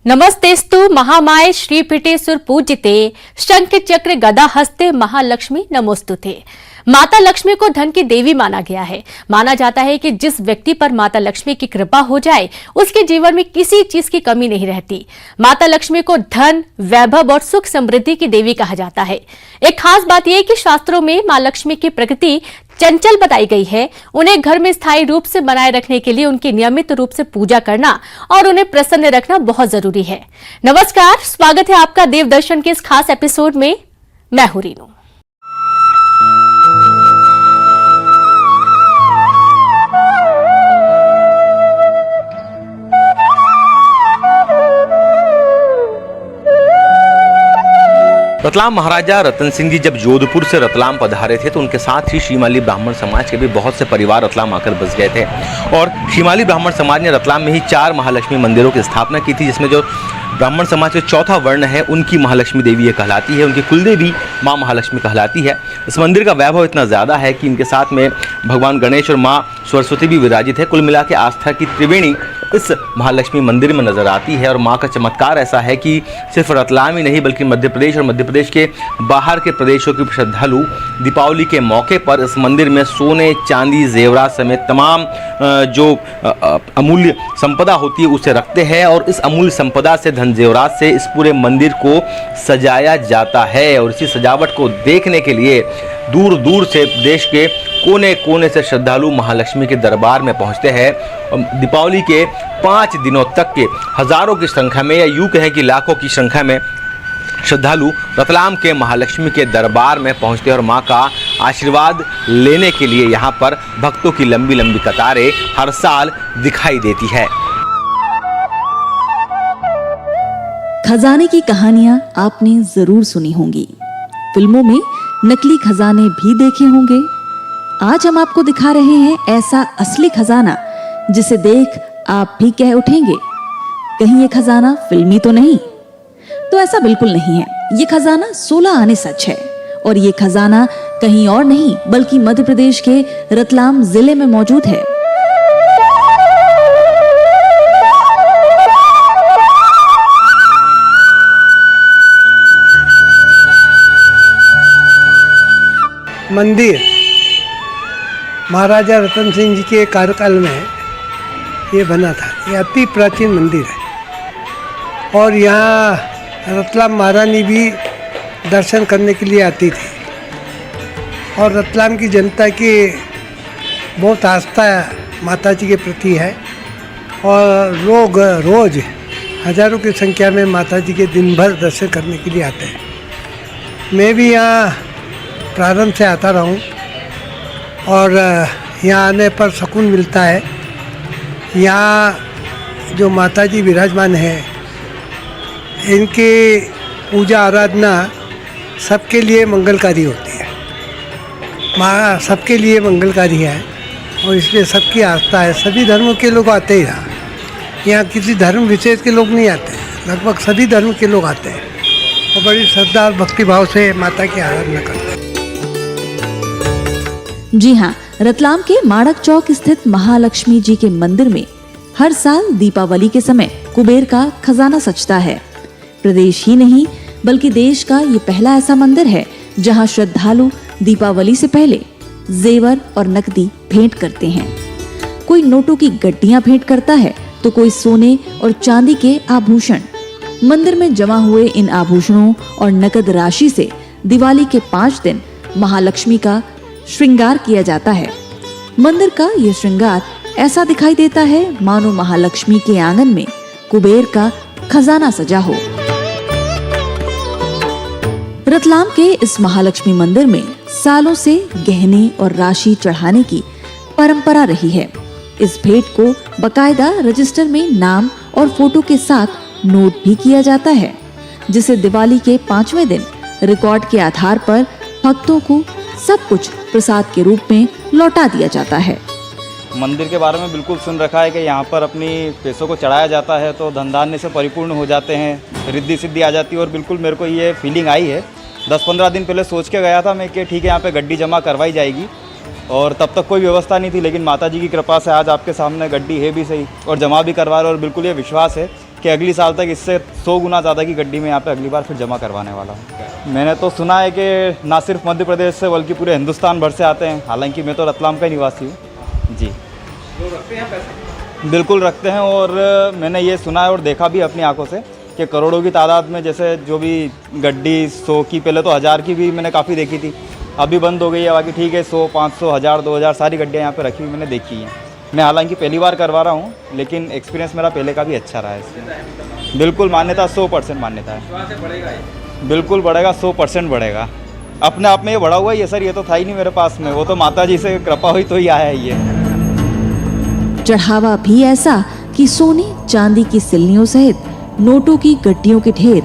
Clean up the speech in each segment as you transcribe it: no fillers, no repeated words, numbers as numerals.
नमस्तेस्तु महामाये श्रीपीठेश्वर पूजिते शंख चक्र गदा हस्ते महालक्ष्मी नमोस्तुते। माता लक्ष्मी को धन की देवी माना गया है। माना जाता है कि जिस व्यक्ति पर माता लक्ष्मी की कृपा हो जाए उसके जीवन में किसी चीज की कमी नहीं रहती। माता लक्ष्मी को धन, वैभव और सुख समृद्धि की देवी कहा जाता है। एक खास बात यह कि शास्त्रों में मां लक्ष्मी की प्रकृति चंचल बताई गई है। उन्हें घर में स्थायी रूप से बनाए रखने के लिए उनकी नियमित रूप से पूजा करना और उन्हें प्रसन्न रखना बहुत जरूरी है। नमस्कार, स्वागत है आपका देव दर्शन के इस खास एपिसोड में। मैं हूं रीनू। रतलाम महाराजा रतन सिंह जी जब जोधपुर से रतलाम पधारे थे तो उनके साथ ही शिमाली ब्राह्मण समाज के भी बहुत से परिवार रतलाम आकर बस गए थे और शिमाली ब्राह्मण समाज ने रतलाम में ही 4 महालक्ष्मी मंदिरों की स्थापना की थी, जिसमें जो ब्राह्मण समाज के चौथा वर्ण है उनकी महालक्ष्मी देवी ये कहलाती है। उनकी कुलदेवी माँ महालक्ष्मी कहलाती है। इस मंदिर का वैभव इतना ज़्यादा है कि इनके साथ में भगवान गणेश और माँ सरस्वती भी विराजित है। कुल मिला के आस्था की त्रिवेणी इस महालक्ष्मी मंदिर में नजर आती है और माँ का चमत्कार ऐसा है कि सिर्फ रतलाम ही नहीं बल्कि मध्य प्रदेश और मध्य प्रदेश के बाहर के प्रदेशों के श्रद्धालु दीपावली के मौके पर इस मंदिर में सोने, चांदी, जेवरात समेत तमाम जो अमूल्य संपदा होती है उसे रखते हैं और इस अमूल्य संपदा से, धन जेवरात से इस पूरे मंदिर को सजाया जाता है। और इसी सजावट को देखने के लिए दूर दूर से देश के कोने कोने से श्रद्धालु महालक्ष्मी के दरबार में पहुंचते हैं। दीपावली के 5 दिनों तक के हजारों की संख्या में या यूं कहें कि लाखों की संख्या में श्रद्धालु रतलाम के महालक्ष्मी के दरबार में पहुंचते हैं और मां का आशीर्वाद लेने के लिए यहां पर भक्तों की लंबी लंबी कतारें हर साल दिखाई देती है। खजाने की कहानियां आपने जरूर सुनी होंगी, फिल्मों में नकली खजाने भी देखे होंगे। आज हम आपको दिखा रहे हैं ऐसा असली खजाना जिसे देख आप भी कह उठेंगे, कहीं ये खजाना फिल्मी तो नहीं। तो ऐसा बिल्कुल नहीं है। ये खजाना 16 आने सच है और ये खजाना कहीं और नहीं बल्कि मध्य प्रदेश के रतलाम जिले में मौजूद है। मंदिर महाराजा रतन सिंह जी के कार्यकाल में ये बना था। ये अति प्राचीन मंदिर है और यहाँ रतलाम महारानी भी दर्शन करने के लिए आती थी और रतलाम की जनता की बहुत आस्था माता जी के प्रति है और लोग रोज़ हजारों की संख्या में माता जी के दिन भर दर्शन करने के लिए आते हैं। मैं भी यहाँ प्रारंभ से आता रहा हूँ और यहाँ आने पर सुकून मिलता है। यहाँ जो माता जी विराजमान है इनकी पूजा आराधना सबके लिए मंगलकारी होती है। माँ सबके लिए मंगलकारी है और इसलिए सबकी आस्था है। सभी धर्मों के लोग आते हैं यहाँ किसी धर्म विशेष के लोग नहीं आते, लगभग सभी धर्म के लोग आते हैं और बड़ी श्रद्धा और भक्तिभाव से माता की आराधना करते हैं। जी हाँ, रतलाम के माड़क चौक स्थित महालक्ष्मी जी के मंदिर में हर साल दीपावली के समय कुबेर का खजाना सजता है। प्रदेश ही नहीं बल्कि देश का ये पहला ऐसा मंदिर है जहां श्रद्धालु दीपावली से पहले जेवर और नकदी भेंट करते हैं। कोई नोटों की गड्डियां भेंट करता है तो कोई सोने और चांदी के आभूषण। मंदिर में जमा हुए इन आभूषणों और नकद राशि से दिवाली के 5 दिन महालक्ष्मी का श्रृंगार किया जाता है। मंदिर का ये श्रृंगार ऐसा दिखाई देता है मानो महालक्ष्मी के आंगन में कुबेर का खजाना सजा हो। रतलाम के इस महालक्ष्मी मंदिर में सालों से गहने और राशि चढ़ाने की परंपरा रही है। इस भेंट को बकायदा रजिस्टर में नाम और फोटो के साथ नोट भी किया जाता है, जिसे दिवाली के 5वें दिन रिकॉर्ड के आधार पर भक्तों को सब कुछ प्रसाद के रूप में लौटा दिया जाता है। मंदिर के बारे में बिल्कुल सुन रखा है कि यहाँ पर अपनी पैसों को चढ़ाया जाता है तो धन धान्य से परिपूर्ण हो जाते हैं, रिद्धि सिद्धि आ जाती है। और बिल्कुल मेरे को ये फीलिंग आई है। 10-15 दिन पहले सोच के गया था मैं कि ठीक है यहाँ पे गड्डी जमा करवाई जाएगी और तब तक कोई व्यवस्था नहीं थी, लेकिन माता जी की कृपा से आज आपके सामने गड्डी है भी सही और जमा भी करवा रहे और बिल्कुल ये विश्वास है कि अगली साल तक इससे 100 गुना ज़्यादा की गड्डी में यहाँ पे अगली बार फिर जमा करवाने वाला हूँ। मैंने तो सुना है कि ना सिर्फ मध्य प्रदेश से बल्कि पूरे हिंदुस्तान भर से आते हैं। हालांकि मैं तो रतलाम का निवासी हूँ जी। लोग रखते हैं पैसे? बिल्कुल रखते हैं, और मैंने ये सुना है और देखा भी अपनी आंखों से कि करोड़ों की तादाद में जैसे जो भी गड्डी 100 की, पहले तो 1000 की भी मैंने काफ़ी देखी थी, अभी बंद हो गई है। बाकी ठीक है, 100, 500, 1000, 2000 सारी गड्डियाँ यहाँ पे रखी हुई मैंने देखी हैं। मैं हालांकि पहली बार करवा रहा हूँ, लेकिन एक्सपीरियंस मेरा पहले का भी अच्छा रहा है इसमें। बिल्कुल मान्यता 100% मान्यता है। बिल्कुल बढ़ेगा, 100% बढ़ेगा। अपने आप में ये बढ़ा हुआ है ये सर, ये तो था ही नहीं मेरे पास में, वो तो माता जी से कृपा हुई तो ही आया है ये। चढ़ावा भी ऐसा कि सोने चांदी की सिल्लियों सहित नोटों की गड्डियों के ढेर,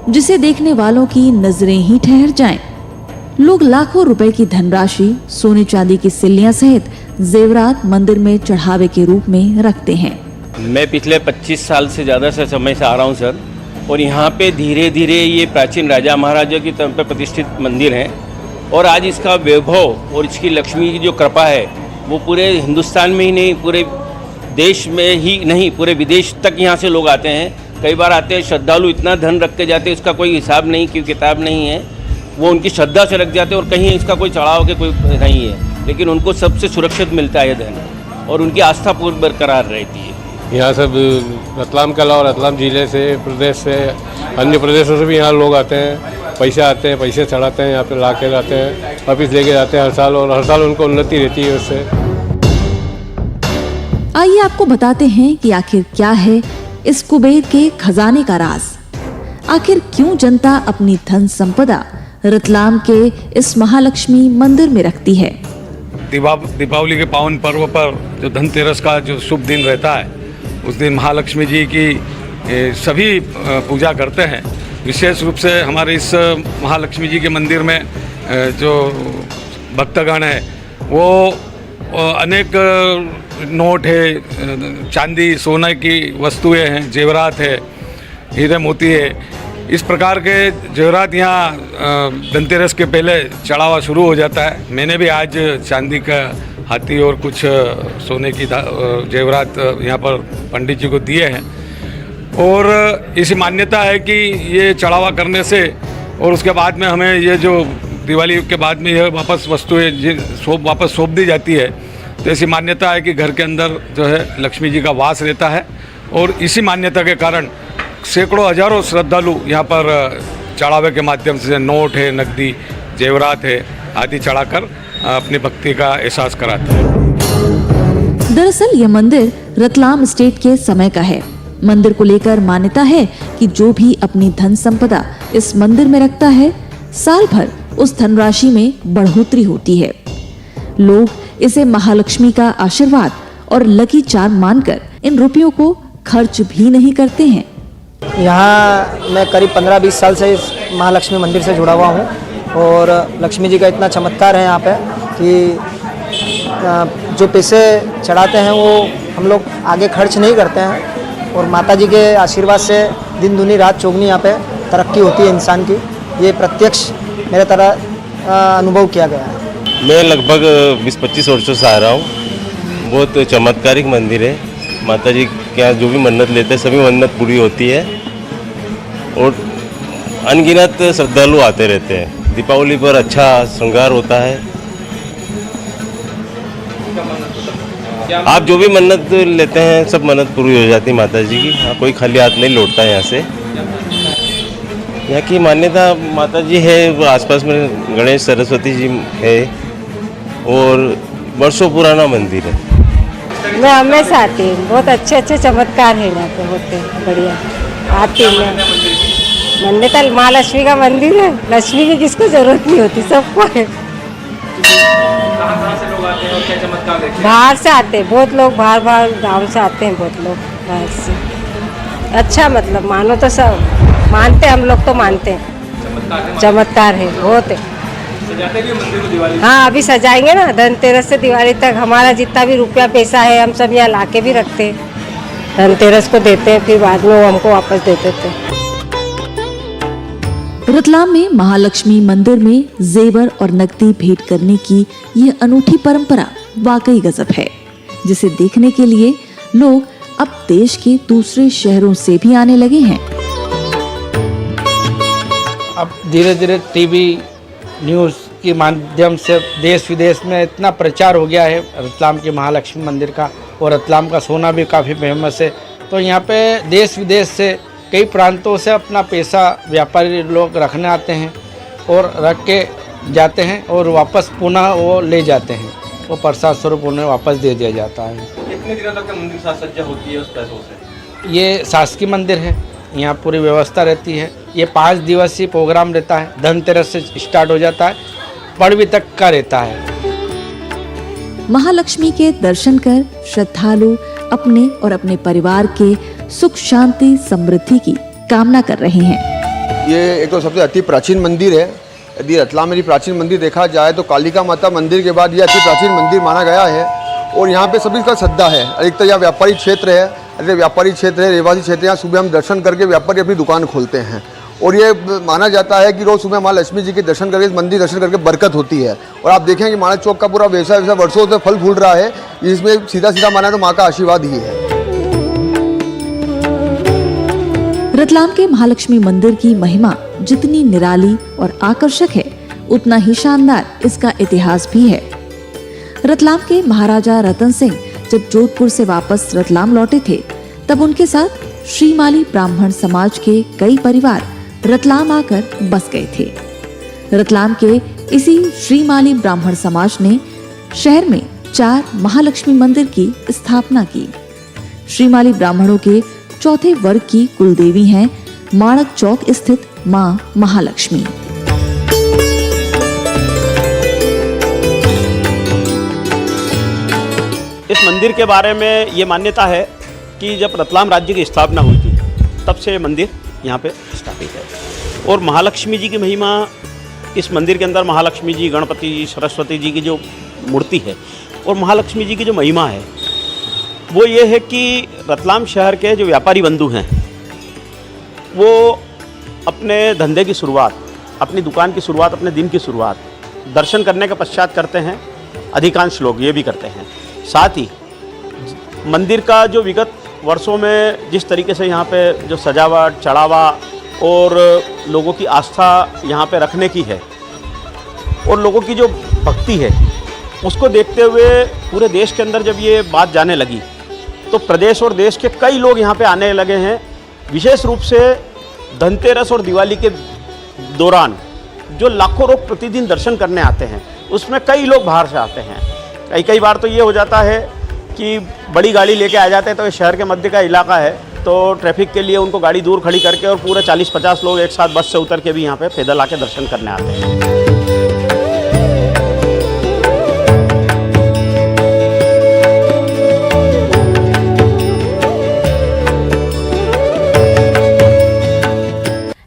जिसे देखने वालों की नजरें ही ठहर जाएं। लोग लाखों रुपए की धनराशि, सोने चांदी की सिल्लियां सहित जेवरात मंदिर में चढ़ावे के रूप में रखते हैं। मैं पिछले 25 साल से ज़्यादा से समय से आ रहा हूँ सर, और यहाँ पे धीरे धीरे ये प्राचीन राजा महाराजा की तरफ पे प्रतिष्ठित मंदिर है, और आज इसका वैभव और इसकी लक्ष्मी की जो कृपा है वो पूरे हिंदुस्तान में ही नहीं, पूरे देश में ही नहीं, पूरे विदेश तक यहाँ से लोग आते हैं। कई बार आते हैं श्रद्धालु, इतना धन रख के जाते हैं, उसका कोई हिसाब नहीं, की किताब नहीं है, वो उनकी श्रद्धा से रख जाते हैं, और कहीं इसका कोई चढ़ाव के कोई नहीं है, लेकिन उनको सबसे सुरक्षित मिलता है ये धन, और उनकी आस्था पूरी बरकरार रहती है। यहाँ सब रतलाम के अलावा रतलाम जिले से, प्रदेश से, अन्य प्रदेशों से भी यहाँ लोग आते हैं, पैसे आते हैं, पैसे चढ़ाते हैं, यहाँ पे ला के जाते हैं, वापिस लेके जाते हैं हर साल, और हर साल उनको उन्नति रहती है उससे। आइए आपको बताते हैं कि आखिर क्या है इस कुबेर के खजाने का राज। आखिर क्यों जनता अपनी धन संपदा रतलाम के इस महालक्ष्मी मंदिर में रखती है। दीपावली के पावन पर्व पर जो धनतेरस का जो शुभ दिन रहता है, उस दिन महालक्ष्मी जी की सभी पूजा करते हैं। विशेष रूप से हमारे इस महालक्ष्मी जी के मंदिर में जो भक्तगण है वो अनेक नोट है, चांदी सोने की वस्तुएं हैं, जेवरात है, हीरे मोती है, इस प्रकार के जेवरात यहाँ धनतेरस के पहले चढ़ावा शुरू हो जाता है। मैंने भी आज चांदी का हाथी और कुछ सोने की जेवरात यहाँ पर पंडित जी को दिए हैं, और इसी मान्यता है कि ये चढ़ावा करने से और उसके बाद में हमें ये जो दिवाली के बाद में यह वापस वस्तुएं वापस सौंप दी जाती है। तो ऐसी मान्यता है कि घर के अंदर जो है लक्ष्मी जी का वास रहता है, और इसी मान्यता के कारण सैकड़ों हजारों श्रद्धालु यहाँ पर चढ़ावे के माध्यम से नोट है, नकदी, जेवरात है आदि चढ़ाकर अपनी भक्ति का एहसास कराते हैं। दरअसल यह मंदिर रतलाम स्टेट के समय का है। मंदिर को लेकर मान्यता है कि जो भी अपनी धन संपदा इस मंदिर में रखता है, साल भर उस धनराशि में बढ़ोतरी होती है। लोग इसे महालक्ष्मी का आशीर्वाद और लकी चार्म मानकर इन रुपयों को खर्च भी नहीं करते हैं। यहाँ मैं करीब 15-20 साल से इस महालक्ष्मी मंदिर से जुड़ा हुआ हूँ, और लक्ष्मी जी का इतना चमत्कार है यहाँ पे कि जो पैसे चढ़ाते हैं वो हम लोग आगे खर्च नहीं करते हैं, और माता जी के आशीर्वाद से दिन दूनी रात चौगनी यहाँ पे तरक्की होती है इंसान की। ये प्रत्यक्ष मेरे तरह अनुभव किया गया है। मैं लगभग 20-25 वर्षों से आ रहा हूँ। बहुत चमत्कारिक मंदिर है। माता जी के यहाँ जो भी मन्नत लेते हैं सभी मन्नत पूरी होती है, और अनगिनत श्रद्धालु आते रहते हैं। दीपावली पर अच्छा श्रृंगार होता है। आप जो भी मन्नत लेते हैं सब मन्नत पूरी हो जाती है माता जी की। हाँ, कोई खाली हाथ नहीं लौटता है यहाँ से। यहाँ की मान्यता माता जी है, आसपास में गणेश सरस्वती जी है, और वर्षों पुराना मंदिर है। मैं हमेशा आती हूँ, बहुत अच्छे अच्छे चमत्कार है यहाँ पे होते हैं, बढ़िया आती हूँ मैं। मान्यता महालक्ष्मी का मंदिर है, लक्ष्मी की किसको जरूरत नहीं होती, सबको है। बाहर से आते हैं बहुत लोग, बाहर गांव से आते हैं बहुत लोग बाहर से। अच्छा मतलब मानो तो सब मानते, हम लोग तो मानते हैं, चमत्कार है बहुत है। हाँ अभी सजाएंगे ना, धनतेरस से दिवाली तक हमारा जितना भी रुपया पैसा है हम सब यहाँ लाके भी रखते हैं, धनतेरस को देते हैं, फिर बाद में वो हमको वापस दे देते हैं। रतलाम में महालक्ष्मी मंदिर में जेवर और नकदी भेंट करने की यह अनूठी परंपरा वाकई गजब है, जिसे देखने के लिए लोग अब देश के दूसरे शहरों से भी आने लगे हैं। अब धीरे धीरे टीवी न्यूज़ के माध्यम से देश विदेश में इतना प्रचार हो गया है रतलाम के महालक्ष्मी मंदिर का, और रतलाम का सोना भी काफ़ी फेमस है। तो यहाँ पे देश विदेश से कई प्रांतों से अपना पैसा व्यापारी लोग रखने आते हैं और रख के जाते हैं और वापस पुनः वो ले जाते हैं, वो प्रसाद स्वरूप उन्हें वापस दे दिया जाता है। कितने दिनों तक मंदिर साज सज्जा होती है उस पैसों से? ये शासकीय मंदिर है, यहाँ पूरी व्यवस्था रहती है। ये 5 दिवसीय प्रोग्राम रहता है, धनतेरस से स्टार्ट हो जाता है, पड़वी तक का रहता है। महालक्ष्मी के दर्शन कर श्रद्धालु अपने और अपने परिवार के सुख शांति समृद्धि की कामना कर रहे हैं। ये एक तो सबसे अति प्राचीन मंदिर है। यदि रतलाम में प्राचीन मंदिर देखा जाए तो कालिका माता मंदिर के बाद ये अति प्राचीन मंदिर माना गया है, और यहाँ पे सभी का श्रद्धा है। अधिकतर यह व्यापारी क्षेत्र है, व्यापारी क्षेत्र है, रहवासी क्षेत्र। यहाँ सुबह हम दर्शन करके व्यापारी अपनी दुकान खोलते हैं, और ये माना जाता है कि रोज़ सुबह माँ लक्ष्मी जी के दर्शन करके, मंदिर दर्शन करके बरकत होती है। और आप देखें कि माणक चौक का पूरा वैसा वर्षों से फल फूल रहा है, इसमें सीधा सीधा माना तो माँ का आशीर्वाद ही है। रतलाम के महालक्ष्मी मंदिर की महिमा जितनी निराली और आकर्षक है, उतना ही शानदार इसका इतिहास भी है। रतलाम के महाराजा रतन सिंह जब जोधपुर से वापस रतलाम लौटे थे, तब उनके साथ श्रीमाली ब्राह्मण समाज के कई परिवार रतलाम आकर बस गए थे। रतलाम के इसी श्रीमाली ब्राह्मण समाज ने शहर में 4 महालक्ष्मी मंदिर की स्थापना की। श्रीमाली ब्राह्मणों के चौथे वर्ग की कुलदेवी हैं माणक चौक स्थित मां महालक्ष्मी। इस मंदिर के बारे में ये मान्यता है कि जब रतलाम राज्य की स्थापना हुई थी, तब से ये मंदिर यहाँ पे स्थापित है। और महालक्ष्मी जी की महिमा, इस मंदिर के अंदर महालक्ष्मी जी, गणपति जी, सरस्वती जी की जो मूर्ति है, और महालक्ष्मी जी की जो महिमा है वो ये है कि रतलाम शहर के जो व्यापारी बंधु हैं, वो अपने धंधे की शुरुआत, अपनी दुकान की शुरुआत, अपने दिन की शुरुआत दर्शन करने के पश्चात करते हैं। अधिकांश लोग ये भी करते हैं। साथ ही मंदिर का जो विगत वर्षों में जिस तरीके से यहाँ पे जो सजावट, चढ़ावा और लोगों की आस्था यहाँ पे रखने की है, और लोगों की जो भक्ति है, उसको देखते हुए पूरे देश के अंदर जब ये बात जाने लगी, तो प्रदेश और देश के कई लोग यहाँ पे आने लगे हैं। विशेष रूप से धनतेरस और दिवाली के दौरान जो लाखों लोग प्रतिदिन दर्शन करने आते हैं, उसमें कई लोग बाहर से आते हैं। कई बार तो ये हो जाता है कि बड़ी गाड़ी लेके आ जाते हैं, तो ये शहर के मध्य का इलाका है, तो ट्रैफिक के लिए उनको गाड़ी दूर खड़ी करके और पूरे 40-50 लोग एक साथ बस से उतर के भी यहाँ पे पैदल आके दर्शन करने आते हैं।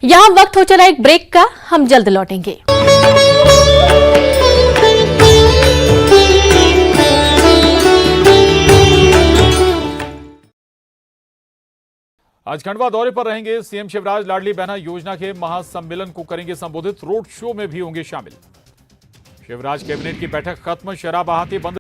यहाँ वक्त हो चला एक ब्रेक का, हम जल्द लौटेंगे। आज खंडवा दौरे पर रहेंगे सीएम शिवराज। लाडली बहना योजना के महासम्मेलन को करेंगे संबोधित। रोड शो में भी होंगे शामिल। शिवराज कैबिनेट की बैठक खत्म, शराब बहाती बंद।